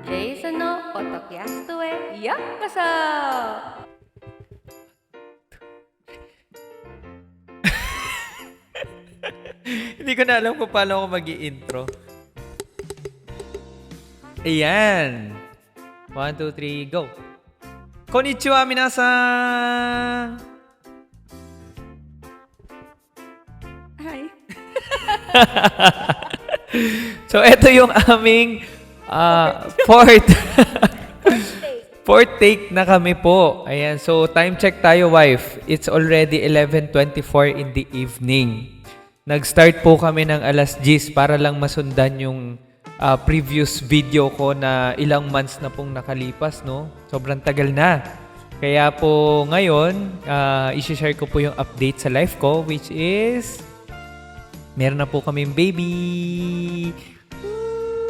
ジェイソンのポッドキャストへようこそ。Hindi ko na alam kung paano ako mag-i-intro. Ayan. 1, 2, 3, go. Konnichiwa, minasan! Hi. So, ito yung aming fourth fourth take na kami po. Ayan. So, time check tayo, wife. It's already 11:24 in the evening. Nag-start po kami ng alas 10 para lang masundan yung previous video ko na ilang months na pong nakalipas, no? Sobrang tagal na. Kaya po ngayon, isi-share ko po yung update sa life ko, which is meron na po kaming baby.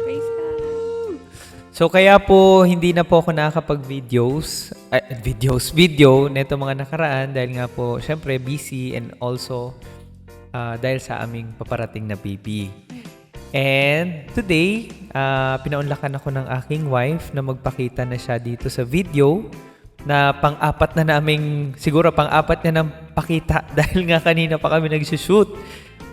Praise God. So kaya po hindi na po ako nakakapag-video neto mga nakaraan dahil nga po syempre busy and also dahil sa aming paparating na baby. And today, pinaunlakan ako ng aking wife na magpakita na siya dito sa video na pang-apat na siguro pang-apat na ng pakita dahil nga kanina pa kami nag-shoot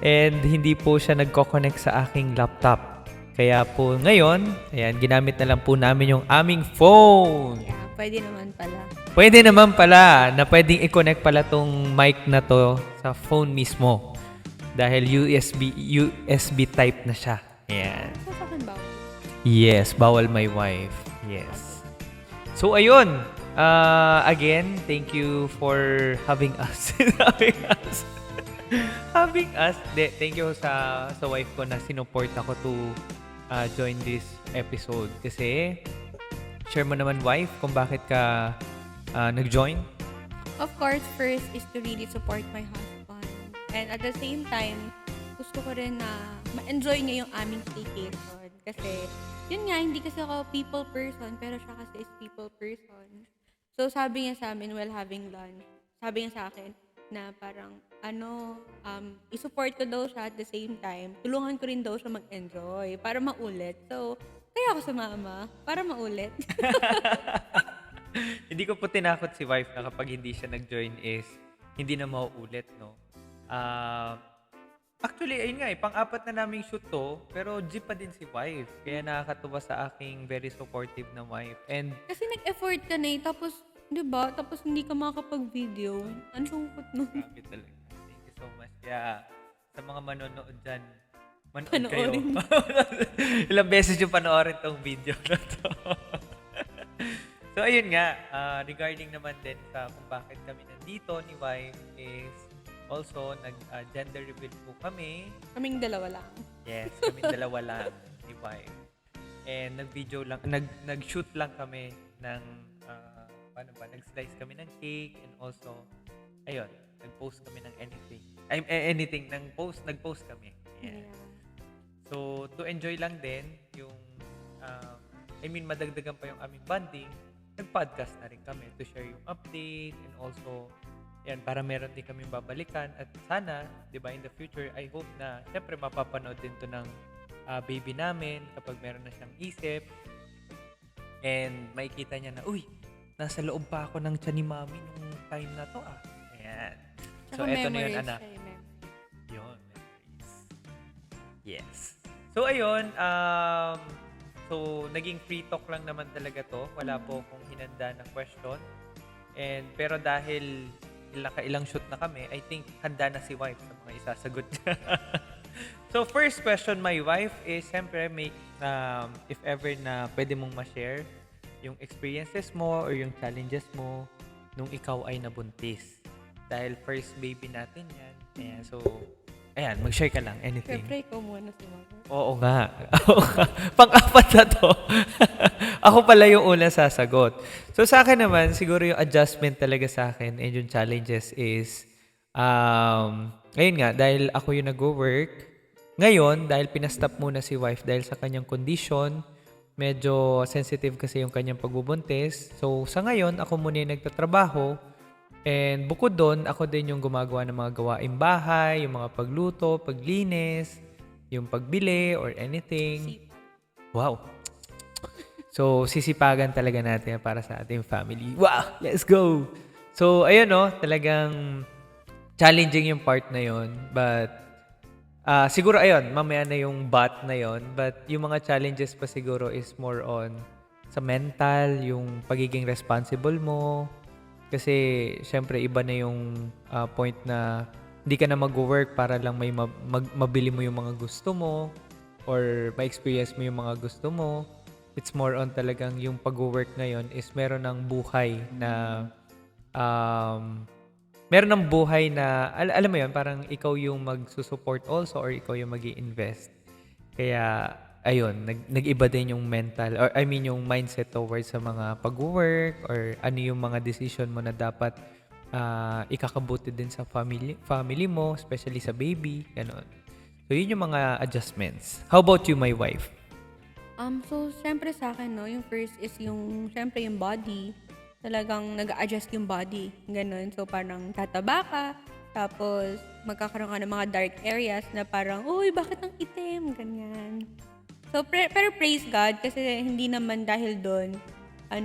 and hindi po siya nagko-connect sa aking laptop. Kaya po ngayon, ayan, ginamit na lang po namin yung aming phone. Yeah, pwede naman pala. Pwede naman pala na pwedeng i-connect pala tong mic na to sa phone mismo. Dahil USB type na siya. Ayan. Sa akin ba? Yes, bawal my wife. Yes. So, ayun. Again, thank you for having us. having us. Thank you sa wife ko na sinuport ako to join this episode. Kasi, share mo naman, wife, kung bakit ka nag-join. Of course, first is to really support my husband. And at the same time, gusto ko rin na ma-enjoy niya yung aming staycation. Kasi, yun nga, hindi kasi ako people person, pero siya kasi is people person. So, sabi niya sa amin while having lunch, sabi niya sa akin na parang, i-support ko daw siya at the same time, tulungan ko rin daw siya mag-enjoy para maulit. So, kaya ako sumama, para maulit. Hindi ko po tinakot si wife na kapag hindi siya nag-join is hindi na mauulit, no? Actually, ayun nga pang-apat na naming shoot to, pero G pa din si wife. Kaya nakakatuwa sa aking very supportive na wife. And Kasi nag-effort ka na tapos, di ba? Tapos hindi ka makakapag-video. Ang lungkot nun. grabe talaga. Thank you so much. Yeah. Sa mga manonood dyan, manood kayo. Panoorin. Ilang beses yung panoorin tong video na to. So, ayun nga. Regarding naman din sa kung bakit kami nandito ni wife is also, nag-gender reveal po kami. Kaming dalawa lang. Yes, kami dalawa lang ni wife. And nag-video lang, nag-shoot lang kami ng, nag-slice kami ng cake and also, ayun, nag-post kami ng anything, nag-post kami. Yeah. So, to enjoy lang din yung, madagdagan pa yung aming bonding, nag-podcast na rin kami to share yung update and also, yan, para meron din kami babalikan at sana, di ba, in the future, I hope na, syempre, mapapanood din to ng baby namin kapag meron na siyang isip and makikita niya na, uy, nasa loob pa ako ng tiyan ni mami nung time na to, Ayan. So, eto na yun, anak. Yun, memories. Yes. So, ayun, so, naging free talk lang naman talaga to. Wala po akong hinanda na question. Pero dahil ilang shoot na kami, I think handa na si wife sa mga isasagot niya. So, first question, my wife is, siyempre, if ever na pwede mong ma-share yung experiences mo or yung challenges mo nung ikaw ay nabuntis. Dahil first baby natin yan. Ayan, so, ayan, mag-share ka lang, anything. Siyempre, ikaw muna si Mama. Oo nga. Pang-apat na to. Ako pala yung una sasagot. So sa akin naman, siguro yung adjustment talaga sa akin and yung challenges is, ayun nga, dahil ako yung nag-work, ngayon, dahil pinastop muna si wife dahil sa kanyang condition, medyo sensitive kasi yung kanyang pagbubuntis. So sa ngayon, ako muna yung nagtatrabaho. And bukod doon, ako din yung gumagawa ng mga gawaing bahay, yung mga pagluto, paglinis, yung pagbili or anything. Wow. So, sisipagan talaga natin para sa ating family. Wow! Let's go! So, ayun no, talagang challenging yung part na yon. But, siguro ayun, mamaya na yung but na yon. But, yung mga challenges pa siguro is more on sa mental, yung pagiging responsible mo. Kasi, syempre, iba na yung point na hindi ka na mag-work para lang may mabili mo yung mga gusto mo or ma-experience mo yung mga gusto mo. It's more on talagang yung pag-work ngayon is meron ng buhay na um, meron ng buhay na alam mo yun, parang ikaw yung magsusupport also or ikaw yung mag-i-invest. Kaya ayun, nag-iba din yung mental or I mean yung mindset towards sa mga pag-work or ano yung mga decision mo na dapat ikakabuti din sa family mo, especially sa baby, ganun. So yun yung mga adjustments. How about you, my wife? So, syempre sa akin, no, yung first is yung, syempre yung body. Talagang nag-a-adjust yung body. Ganun. So, parang tataba ka. Tapos, magkakaroon ka ng mga dark areas na parang, uy, bakit ang itim? Ganyan. So, pero praise God kasi hindi naman dahil doon,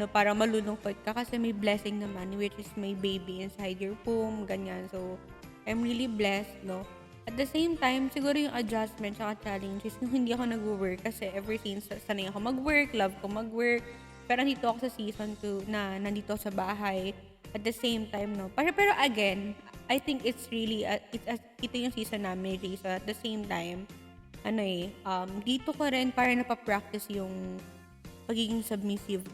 parang malulungkot ka kasi may blessing naman, which is may baby inside your womb, ganyan. So, I'm really blessed, no? At the same time, siguro yung adjustment at challenges yung hindi ako nag-work kasi ever since sanay ako mag-work, love ko mag-work. Pero nandito ako sa season 2 na nandito ako sa bahay. At the same time, no. Pero again, I think it's really, ito yung season namin, Jay. So at the same time, dito ko rin para napapractice yung pagiging submissive,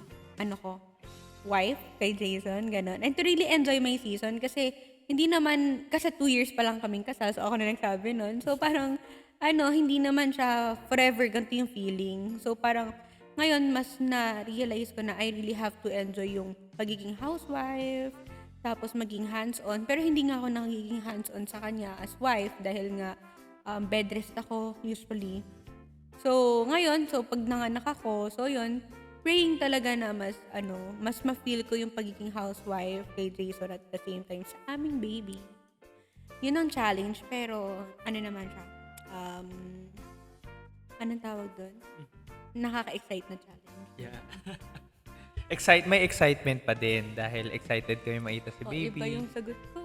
wife kay Jason, gano'n. And to really enjoy my season kasi hindi naman, kasi 2 years pa lang kaming kasal, so ako na nagsabi nun. So parang, hindi naman siya forever ganito yung feeling. So parang, ngayon, mas na-realize ko na I really have to enjoy yung pagiging housewife, tapos maging hands-on. Pero hindi nga ako nagiging hands-on sa kanya as wife dahil nga bed rest ako usually. So, ngayon, pag nanganak ako, so yun, praying talaga na mas ma-feel ko yung pagiging housewife kay Jason at the same time sa aming baby. Yun ang challenge, pero naman siya, anong tawag doon? Nakaka-excite na challenge. Yeah. May excitement pa din dahil excited kami makita si baby. Iba yung sagot ko.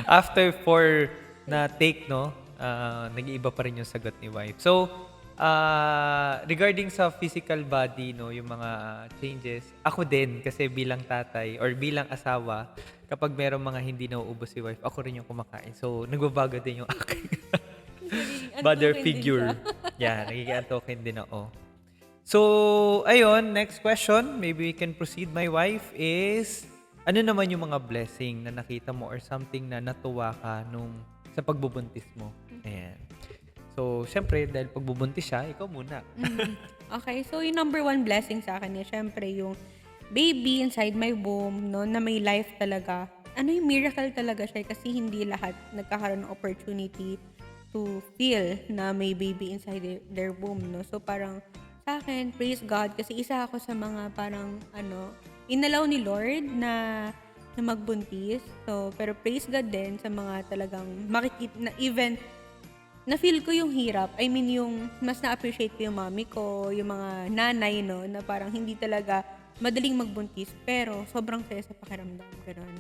After 4 na take, no, nag-iiba pa rin yung sagot ni wife. So, regarding sa physical body, no, yung mga changes, ako din kasi bilang tatay or bilang asawa, kapag merong mga hindi nauubos si wife, ako rin yung kumakain. So, nagbabago din yung aking mother figure. Yeah, nagiging-antokin din ako. So, ayun, next question. Maybe we can proceed. My wife is, ano naman yung mga blessing na nakita mo or something na natuwa ka sa pagbubuntis mo? Ayan. So, syempre, dahil pagbubuntis siya, ikaw muna. Okay, so yung number 1 blessing sa akin is syempre yung baby inside my womb, no, na may life talaga. Yung miracle talaga siya kasi hindi lahat nagkakaroon ng opportunity to feel na may baby inside their womb, no. So, parang sa akin, praise God kasi isa ako sa mga parang, inalaw ni Lord na magbuntis. So, pero praise God din sa mga talagang makikita na even na-feel ko yung hirap. I mean, yung mas na-appreciate ko yung mami ko, yung mga nanay, no, na parang hindi talaga madaling magbuntis, pero sobrang saya sa pakiramdam. Ganun.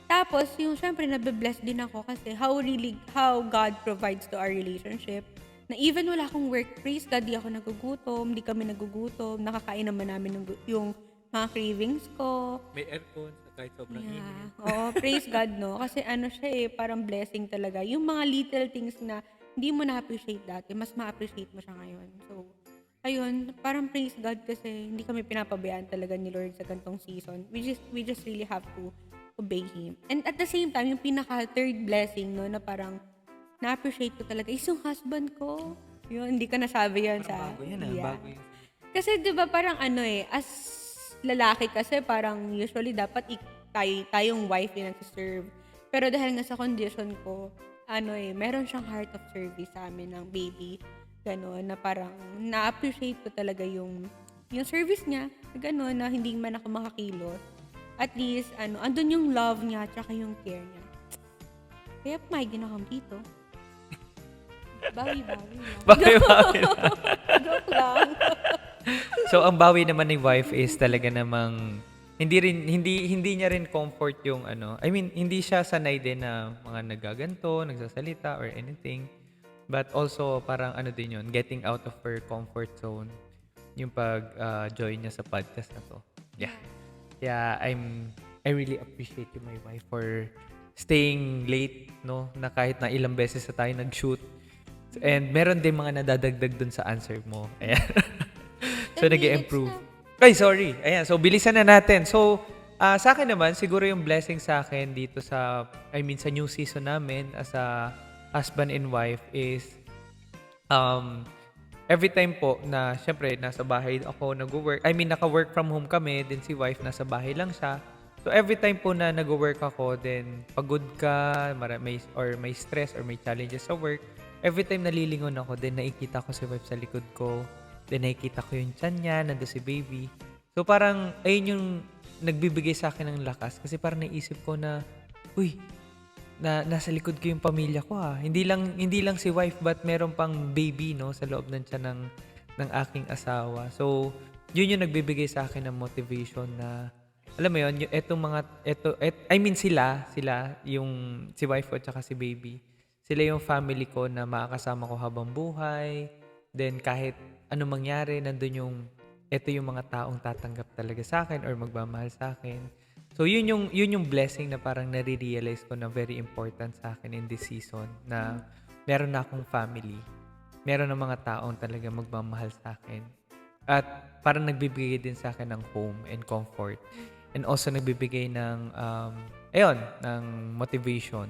Tapos, yung syempre, nabe-bless din ako kasi how God provides to our relationship. Na even wala akong work, praise God, di ako nagugutom, di kami nagugutom, nakakain naman namin yung mga cravings ko. May aircon kahit sobrang init. Oo, praise God, no? Kasi siya parang blessing talaga. Yung mga little things na hindi mo na-appreciate dati, mas ma-appreciate mo siya ngayon. So, ayun, parang praise God kasi hindi kami pinapabayaan talaga ni Lord sa gantong season. We just really have to obey Him. And at the same time, yung pinaka-third blessing, no, na parang na-appreciate ko talaga is yung husband ko. Yun, hindi ko nasabi yan sa... Bago yan, bago yan. Kasi diba parang as lalaki kasi parang usually dapat tayong wife yung nag-serve. Pero dahil nga sa condition ko, meron siyang heart of service sa amin ng baby. Gano'n, na parang na-appreciate ko talaga yung service niya. Gano'n, na hindi man ako makakilos. At least, andun yung love niya at saka yung care niya. Kaya pumayag din ako dito. Bawi lang. Bawi lang. Joke lang. So ang bawi naman ni wife is talaga namang hindi niya rin comfort yung ano. I mean, hindi siya sanay din na mga nagaganto, nagsasalita or anything. But also parang ano din yun, getting out of her comfort zone yung pag join niya sa podcast na to. Yeah. Yeah, I really appreciate you, my wife, for staying late, no? Na kahit na ilang beses na tayo nag-shoot. And meron din mga nadadagdag dun sa answer mo. Ayan. So, 10 minutes nag-improve. na. Ay, sorry. Ayan. So, bilisan na natin. So, sa akin naman, siguro yung blessing sa akin dito sa new season namin as a husband and wife is every time po na syempre nasa bahay ako nag-work. I mean, naka-work from home kami, then si wife nasa bahay lang siya. So, every time po na nag-work ako, then pagod ka, may stress or may challenges sa work, every time nalilingon ako, then nakikita ko si wife sa likod ko. Then nakikita ko yung tiyan niya, nando si baby. So parang, ayun yung nagbibigay sa akin ng lakas. Kasi parang naisip ko na, uy, nasa likod ko yung pamilya ko ha. Hindi lang si wife, but meron pang baby, no, sa loob ng tiyan ng aking asawa. So, yun yung nagbibigay sa akin ng motivation na, alam mo yun, sila, yung si wife ko at saka si baby. Sila yung family ko na makakasama ko habang buhay. Then kahit anong mangyari, nandun ito yung mga taong tatanggap talaga sa akin or magmamahal sa akin. So yun yung blessing na parang nare-realize ko na very important sa akin in this season na meron na akong family. Meron na mga taong talaga magmamahal sa akin. At parang nagbibigay din sa akin ng home and comfort. And also nagbibigay ng ng motivation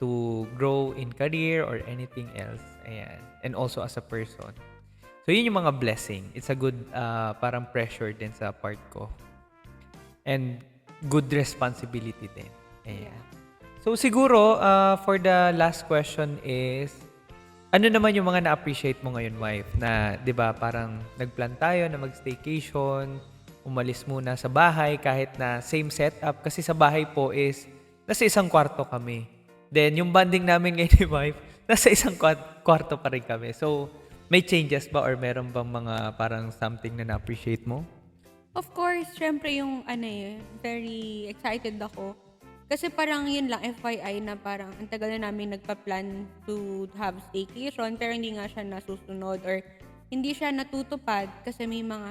to grow in career or anything else. Ayan. And also as a person. So, yun yung mga blessing. It's a good parang pressure din sa part ko. And good responsibility din. Ayan. So, siguro, for the last question is, ano naman yung mga na-appreciate mo ngayon, wife? Na, di ba, parang nag-plan tayo na mag-staycation, umalis muna sa bahay kahit na same setup. Kasi sa bahay po is, nasa isang kwarto kami. Then, yung bonding namin ngayon ni wife, nasa isang kwarto pa rin kami. So, may changes ba or meron bang mga parang something na na-appreciate mo? Of course, syempre yung very excited ako. Kasi parang yun lang, FYI na parang ang tagal na namin nagpa-plan to have staycation pero hindi nga siya nasusunod or hindi siya natutupad kasi may mga,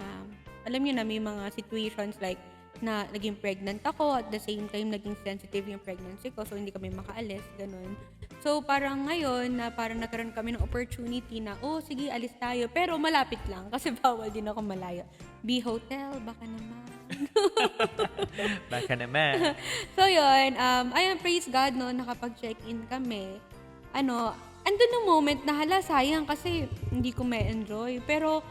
alam niyo na, may mga situations like na naging pregnant ako at the same time naging sensitive yung pregnancy ko so hindi kami makaalis, ganun. So parang ngayon na parang nagkaroon kami ng opportunity na sige alis tayo pero malapit lang kasi bawal din ako malayo. B-Hotel, baka naman. Baka naman. So yun, ayun, praise God no, nakapag-check-in kami. Andun yung moment na hala sayang kasi hindi ko ma-enjoy. Pero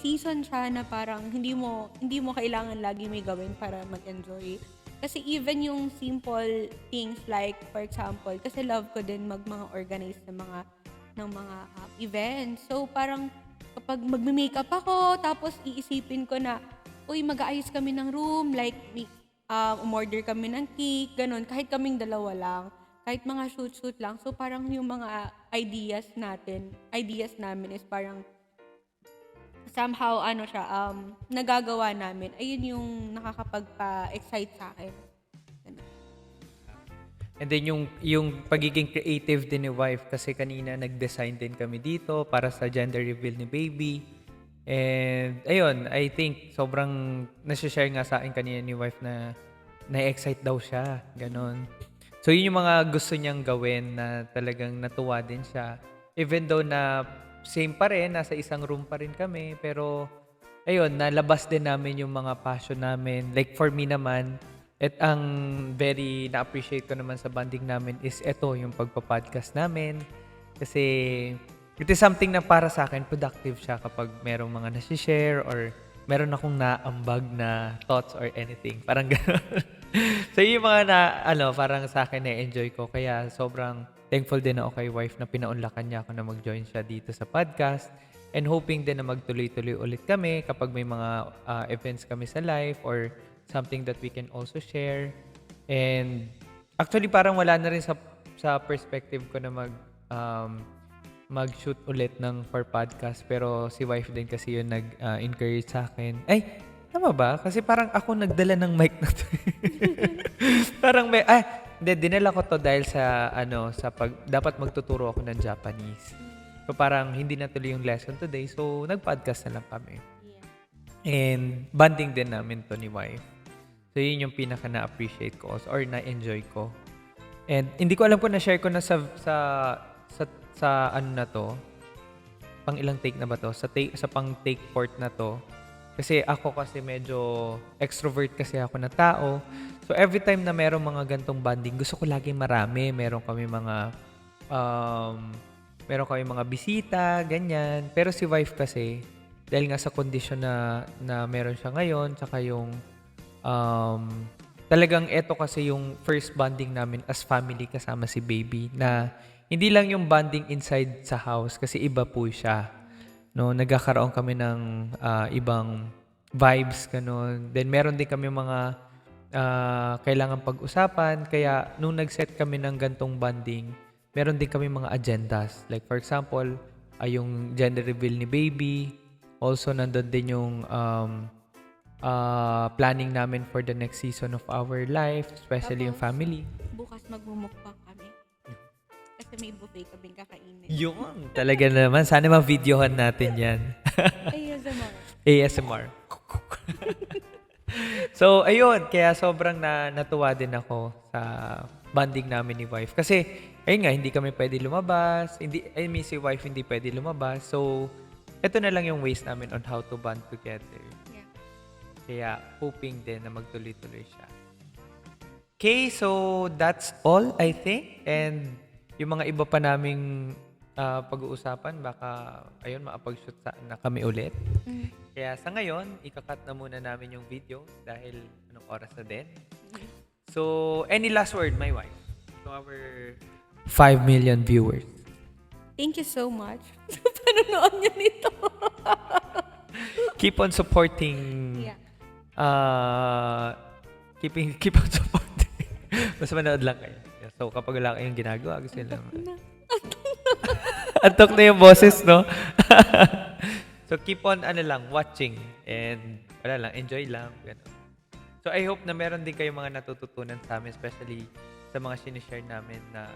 season siya na parang hindi mo kailangan lagi may gawin para mag-enjoy. Kasi even yung simple things like, for example, kasi love ko din mga organize ng mga events. So parang kapag magme-makeup ako, tapos iisipin ko na, mag-aayos kami ng room, like umorder kami ng cake, ganun, kahit kaming dalawa lang, kahit mga shoot lang. So parang yung mga ideas namin is parang somehow nagagawa namin. Ayun yung nakakapagpa-excite sa akin. And then yung pagiging creative din ni wife kasi kanina nag-design din kami dito para sa gender reveal ni baby. And ayun, I think sobrang nasi-share nga sa akin kanina ni wife na na-excite daw siya, ganon. So yun yung mga gusto niyang gawin na talagang natuwa din siya. Even though na same pa rin, nasa isang room pa rin kami, pero ayun, nalabas din namin yung mga passion namin. Like for me naman, at ang very na-appreciate ko naman sa bonding namin is ito, yung pagpa-podcast namin. Kasi it is something na para sa akin, productive siya kapag merong mga nasi-share or meron akong naambag na thoughts or anything. Parang gano'n. So yung mga parang sa akin na-enjoy ko. Kaya sobrang thankful din ako kay wife na pinaunlakan niya ako na mag-join siya dito sa podcast. And hoping din na magtuloy-tuloy ulit kami kapag may mga events kami sa life or something that we can also share. And actually parang wala na rin sa perspective ko na mag-shoot ulit for podcast. Pero si wife din kasi yung nag-encourage sa akin. Ay, tama ba? Kasi parang ako nagdala ng mic na to. Parang hindi, dinala ko to dahil sa, dapat magtuturo ako ng Japanese. So parang hindi natuloy yung lesson today. So, nag-podcast na lang kami. And bonding din namin to ni wife. So, yun yung pinaka na-appreciate ko or na-enjoy ko. And hindi ko alam kung na-share ko na sa ano na to. Pang ilang take na ba to? Sa pang take 4 na to. Kasi ako kasi medyo extrovert kasi ako na tao. So, every time na merong mga gantong bonding, gusto ko laging marami. Meron kami mga bisita, ganyan. Pero si wife kasi, dahil nga sa kondisyon na meron siya ngayon, tsaka yung talagang eto kasi yung first bonding namin as family kasama si baby na hindi lang yung bonding inside sa house kasi iba po siya. No, nagkakaroon kami ng ibang vibes ganun. Then meron din kami mga kailangan pag-usapan kaya nung nag-set kami ng gantong bonding, meron din kami mga agendas. Like for example, yung gender reveal ni baby. Also nandun din yung planning namin for the next season of our life, especially yung family. Bukas magmumukbang kami. Kasi may buffet kaming kakainin. Yun! Talaga naman. Sana ma-videohan natin yan. ASMR. ASMR. So, ayun. Kaya sobrang natuwa din ako sa bonding namin ni wife. Kasi, ayun nga, hindi kami pwede lumabas. Si wife hindi pwede lumabas. So, ito na lang yung ways namin on how to bond together. Kaya, hoping din na magtuloy-tuloy siya. Okay, so that's all, I think. And yung mga iba pa naming pag-uusapan, baka, ayun, makapag-shoot na kami ulit. Kaya sa ngayon, ikakat na muna namin yung video dahil anong oras na din. So, any last word, my wife? To our 5 million viewers. Thank you so much sa panonood niyo nito. Keep on supporting. Yeah. Keep on supporting. Basta manood lang kayo. So, kapag wala kayong ginagawa, gusto nyo lang. Antok na yung boses, no? So, keep on, watching. And, wala lang, enjoy lang. Ganun. So, I hope na meron din kayong mga natututunan sa amin, especially sa mga sinishare namin na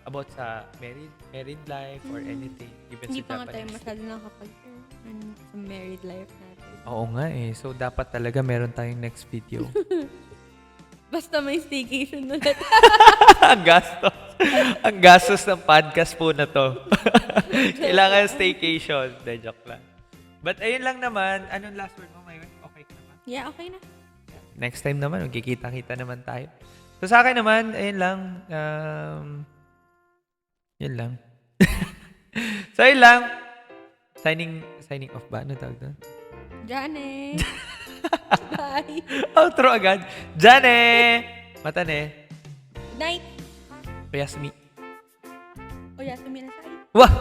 about sa married life or anything. Even Hindi sa pa nga tayo Japanese. masyado nakapag-share sa married life natin. Oo nga eh. So, dapat talaga meron tayong next video. Basta may staycation ulit. Ang gastos. Ang gastos ng podcast po na to. Kailangan staycation. De, joke lang. But ayun lang naman. Anong last word mo, Mayon? Okay ka naman? Yeah, okay na. Next time naman, magkikita-kita naman tayo. So sa akin naman, ayun lang. Yun lang. So ayun lang. Signing off ba? Ano tawag doon? Jane! Bye! Outro agad. Jane! Matane. Good night! Oyasumi. O, Yasumi na sa'yo. Wah!